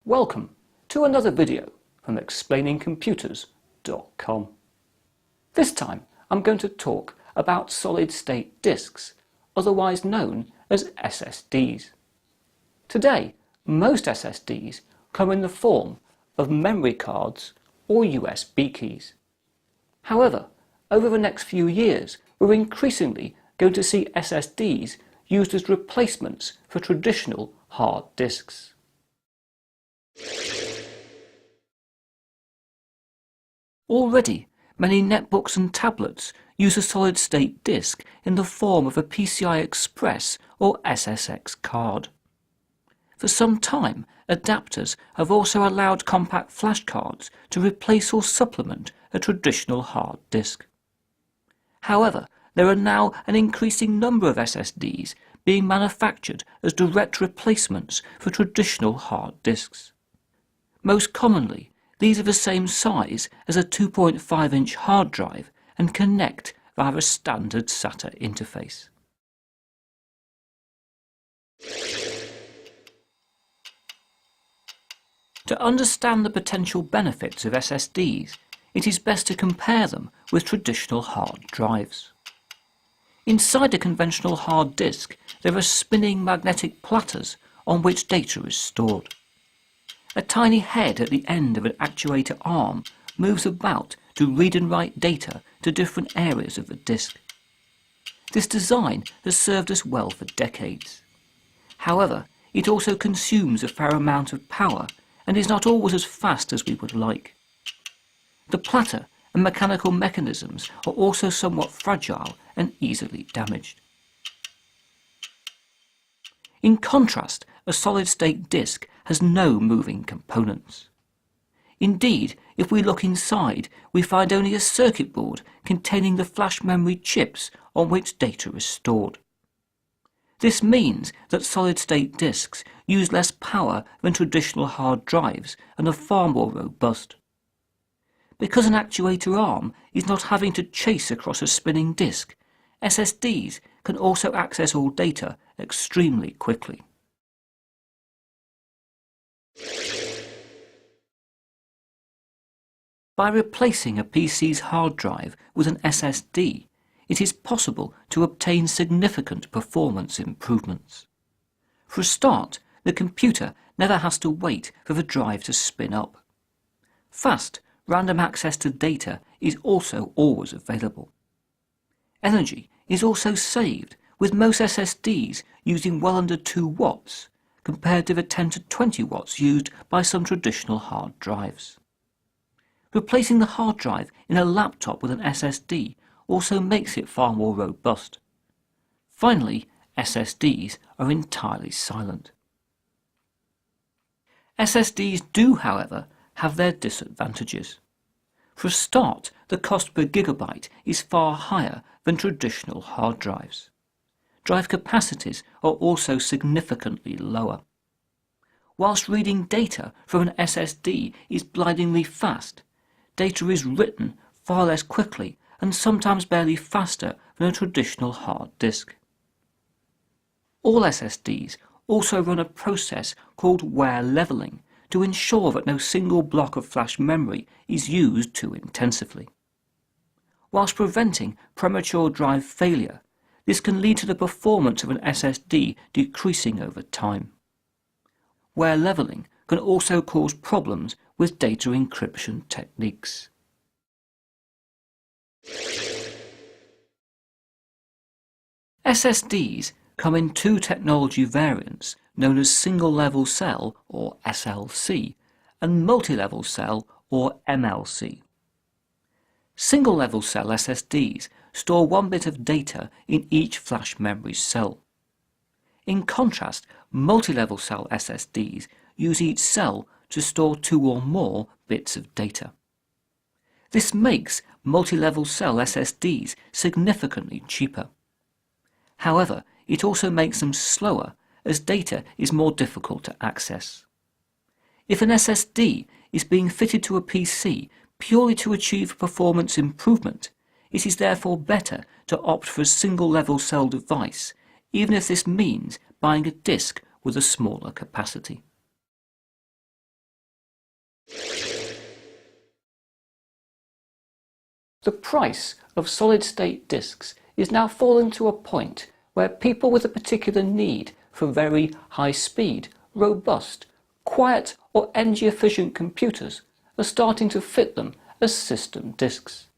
Welcome to another video from explainingcomputers.com. This time I'm going to talk about solid-state disks, otherwise known as SSDs. Today, most SSDs come in the form of memory cards or USB keys. However, over the next few years, we're increasingly going to see SSDs used as replacements for traditional hard disks. Already, many netbooks and tablets use a solid-state disk in the form of a PCI Express or SSX card. For some time, adapters have also allowed compact flash cards to replace or supplement a traditional hard disk. However, there are now an increasing number of SSDs being manufactured as direct replacements for traditional hard disks. Most commonly, these are the same size as a 2.5-inch hard drive and connect via a standard SATA interface. To understand the potential benefits of SSDs, it is best to compare them with traditional hard drives. Inside a conventional hard disk, there are spinning magnetic platters on which data is stored. A tiny head at the end of an actuator arm moves about to read and write data to different areas of the disk. This design has served us well for decades. However, it also consumes a fair amount of power and is not always as fast as we would like. The platter and mechanical mechanisms are also somewhat fragile and easily damaged. In contrast, a solid-state disk has no moving components. Indeed, if we look inside, we find only a circuit board containing the flash memory chips on which data is stored. This means that solid-state disks use less power than traditional hard drives and are far more robust. Because an actuator arm is not having to chase across a spinning disk, SSDs can also access all data extremely quickly. By replacing a PC's hard drive with an SSD, it is possible to obtain significant performance improvements. For a start, the computer never has to wait for the drive to spin up. Fast, random access to data is also always available. Energy is also saved, with most SSDs using well under 2 watts, compared to the 10 to 20 watts used by some traditional hard drives. Replacing the hard drive in a laptop with an SSD also makes it far more robust. Finally, SSDs are entirely silent. SSDs do, however, have their disadvantages. For a start, the cost per gigabyte is far higher than traditional hard drives. Drive capacities are also significantly lower. Whilst reading data from an SSD is blindingly fast, data is written far less quickly and sometimes barely faster than a traditional hard disk. All SSDs also run a process called wear leveling to ensure that no single block of flash memory is used too intensively. Whilst preventing premature drive failure, this can lead to the performance of an SSD decreasing over time. Wear leveling can also cause problems with data encryption techniques. SSDs come in 2 technology variants known as single-level cell or SLC and multi-level cell or MLC. Single-level cell SSDs store 1 bit of data in each flash memory cell. In contrast, multi-level cell SSDs use each cell to store 2 or more bits of data. This makes multi-level cell SSDs significantly cheaper. However, it also makes them slower as data is more difficult to access. If an SSD is being fitted to a PC purely to achieve performance improvement, it is therefore better to opt for a single-level cell device, even if this means buying a disk with a smaller capacity. The price of solid-state disks is now falling to a point where people with a particular need for very high-speed, robust, quiet or energy-efficient computers are starting to fit them as system disks.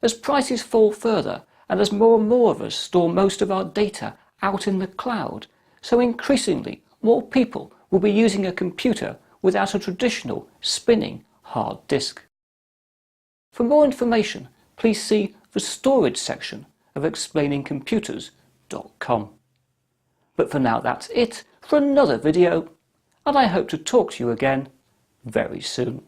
As prices fall further and as more and more of us store most of our data out in the cloud, so increasingly more people will be using a computer without a traditional spinning hard disk. For more information, please see the storage section of explainingcomputers.com. But for now, that's it for another video, and I hope to talk to you again very soon.